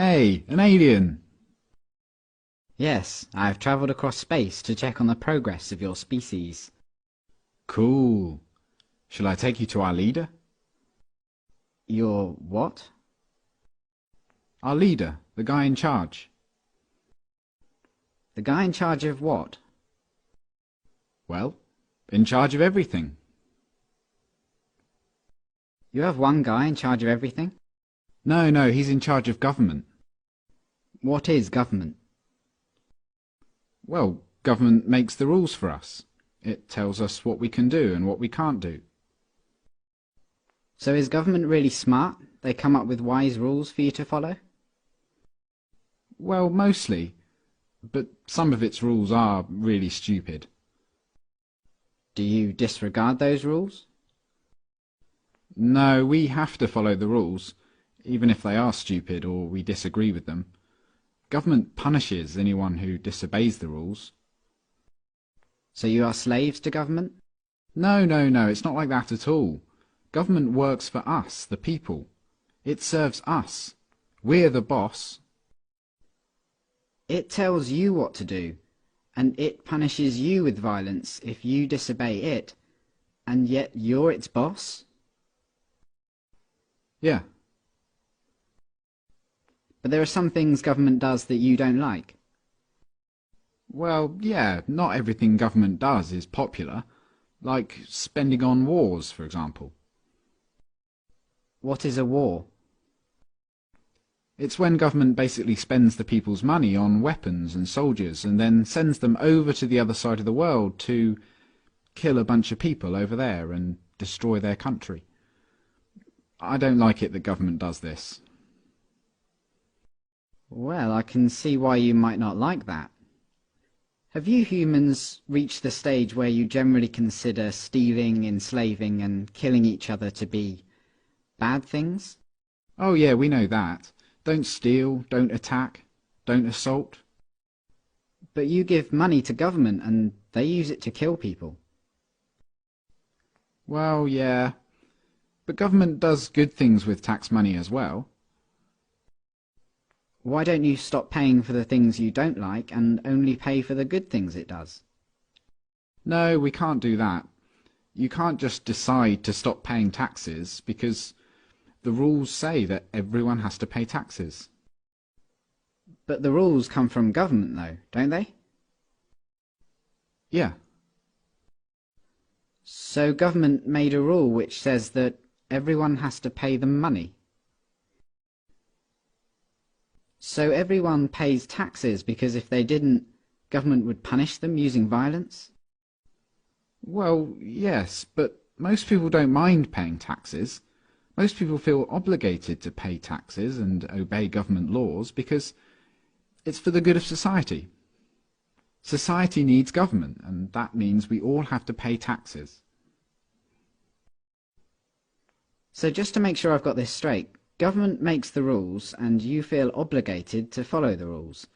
Hey, an alien! Yes, I have travelled across space to check on the progress of your species. Cool. Shall I take you to our leader? Your what? Our leader, the guy in charge. The guy in charge of what? Well, in charge of everything. You have one guy in charge of everything? No, he's in charge of government. What is government? Well, government makes the rules for us. It tells us what we can do and what we can't do. So is government really smart? They come up with wise rules for you to follow? Well, mostly, but some of its rules are really stupid. Do you disregard those rules? No, we have to follow the rules, even if they are stupid or we disagree with them. Government punishes anyone who disobeys the rules. So you are slaves to government? No, it's not like that at all. Government works for us, the people. It serves us. We're the boss. It tells you what to do, and it punishes you with violence if you disobey it, and yet you're its boss? Yeah. But there are some things government does that you don't like. Well, yeah, not everything government does is popular. Like spending on wars, for example. What is a war? It's when government basically spends the people's money on weapons and soldiers and then sends them over to the other side of the world to kill a bunch of people over there and destroy their country. I don't like it that government does this. Well, I can see why you might not like that. Have you humans reached the stage where you generally consider stealing, enslaving, and killing each other to be bad things? Oh yeah, we know that. Don't steal, don't attack, don't assault. But you give money to government and they use it to kill people. Well, yeah. But government does good things with tax money as well. Why don't you stop paying for the things you don't like and only pay for the good things it does? No, we can't do that. You can't just decide to stop paying taxes because the rules say that everyone has to pay taxes. But the rules come from government though, don't they? Yeah. So government made a rule which says that everyone has to pay them money. So everyone pays taxes because if they didn't, government would punish them using violence? Well, yes, but most people don't mind paying taxes. Most people feel obligated to pay taxes and obey government laws because it's for the good of society. Society needs government, and that means we all have to pay taxes. So just to make sure I've got this straight, government makes the rules and you feel obligated to follow the rules,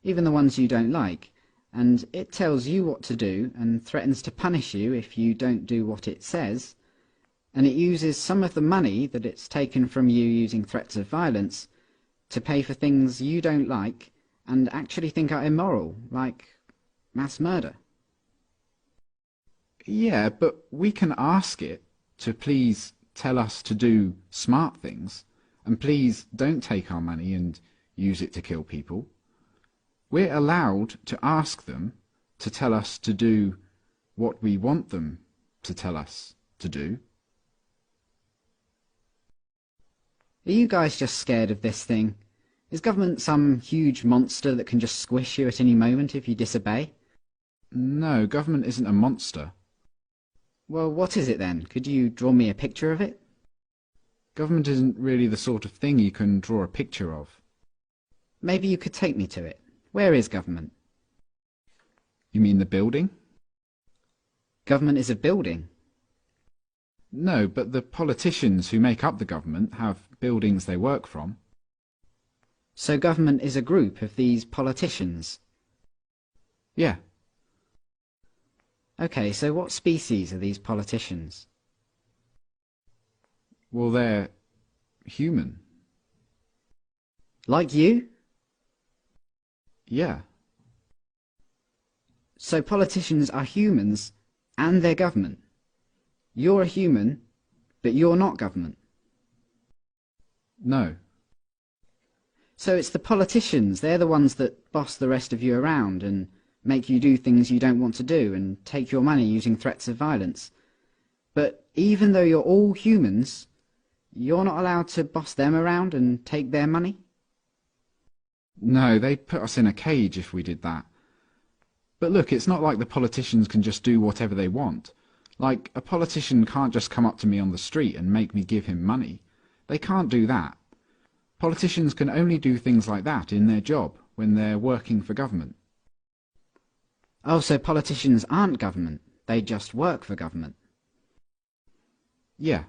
even the ones you don't like, and it tells you what to do and threatens to punish you if you don't do what it says, and it uses some of the money that it's taken from you using threats of violence to pay for things you don't like and actually think are immoral, like mass murder. Yeah, but we can ask it to please tell us to do smart things, and please don't take our money and use it to kill people. We're allowed to ask them to tell us to do what we want them to tell us to do. Are you guys just scared of this thing? Is government some huge monster that can just squish you at any moment if you disobey? No, government isn't a monster. Well, what is it then? Could you draw me a picture of it? Government isn't really the sort of thing you can draw a picture of. Maybe you could take me to it. Where is government? You mean the building? Government is a building. No, but the politicians who make up the government have buildings they work from. So government is a group of these politicians. Yeah. Okay, so what species are these politicians? Well, they're human. Like you? Yeah. So politicians are humans and they're government. You're a human, but you're not government. No. So it's the politicians, they're the ones that boss the rest of you around and make you do things you don't want to do and take your money using threats of violence. But even though you're all humans, you're not allowed to boss them around and take their money? No, they'd put us in a cage if we did that. But look, it's not like the politicians can just do whatever they want. Like, a politician can't just come up to me on the street and make me give him money. They can't do that. Politicians can only do things like that in their job, when they're working for government. Oh, so politicians aren't government, they just work for government. Yeah.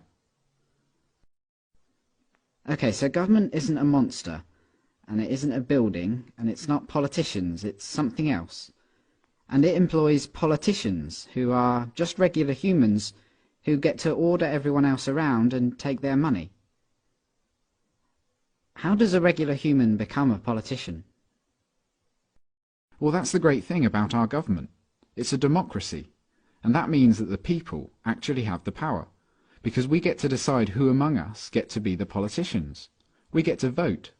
Okay, so government isn't a monster, and it isn't a building, and it's not politicians, it's something else. And it employs politicians, who are just regular humans, who get to order everyone else around and take their money. How does a regular human become a politician? Well, that's the great thing about our government. It's a democracy, and that means that the people actually have the power, because we get to decide who among us get to be the politicians. We get to vote.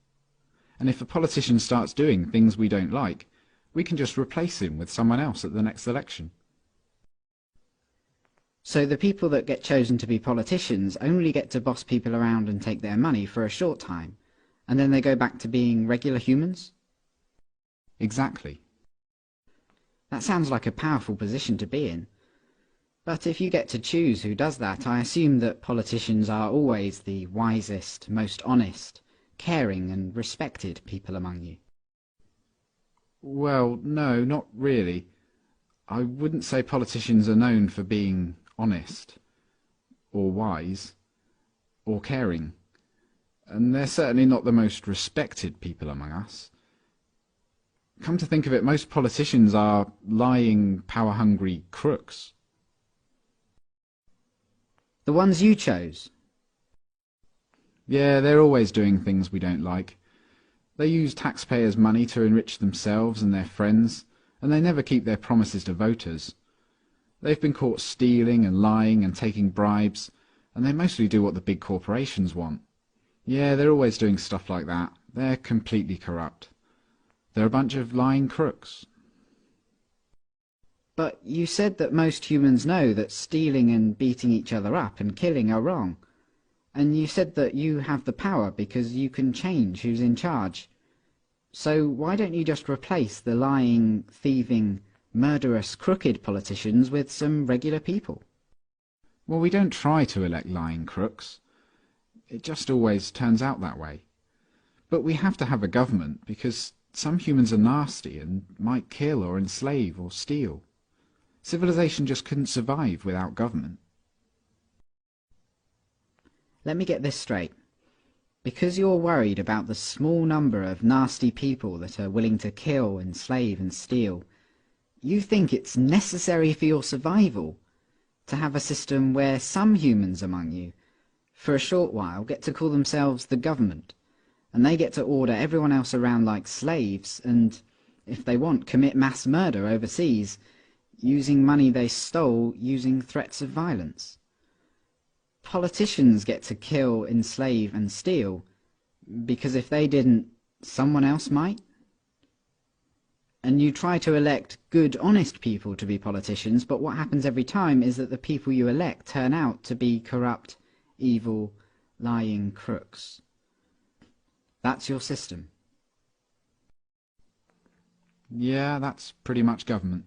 And if a politician starts doing things we don't like, we can just replace him with someone else at the next election. So the people that get chosen to be politicians only get to boss people around and take their money for a short time, and then they go back to being regular humans? Exactly. That sounds like a powerful position to be in. But if you get to choose who does that, I assume that politicians are always the wisest, most honest, caring and respected people among you. Well, no, not really. I wouldn't say politicians are known for being honest, or wise, or caring. And they're certainly not the most respected people among us. Come to think of it, most politicians are lying, power-hungry crooks. The ones you chose. Yeah, they're always doing things we don't like. They use taxpayers' money to enrich themselves and their friends, and they never keep their promises to voters. They've been caught stealing and lying and taking bribes, and they mostly do what the big corporations want. Yeah, they're always doing stuff like that. They're completely corrupt. They're a bunch of lying crooks. But you said that most humans know that stealing and beating each other up and killing are wrong. And you said that you have the power because you can change who's in charge. So why don't you just replace the lying, thieving, murderous, crooked politicians with some regular people? Well, we don't try to elect lying crooks. It just always turns out that way. But we have to have a government because some humans are nasty and might kill or enslave or steal. Civilization just couldn't survive without government. Let me get this straight. Because you're worried about the small number of nasty people that are willing to kill, enslave and steal, you think it's necessary for your survival to have a system where some humans among you, for a short while, get to call themselves the government, and they get to order everyone else around like slaves and, if they want, commit mass murder overseas, using money they stole using threats of violence. Politicians get to kill, enslave and steal because if they didn't, someone else might. And you try to elect good, honest people to be politicians, but what happens every time is that the people you elect turn out to be corrupt, evil, lying crooks. That's your system. Yeah, that's pretty much government.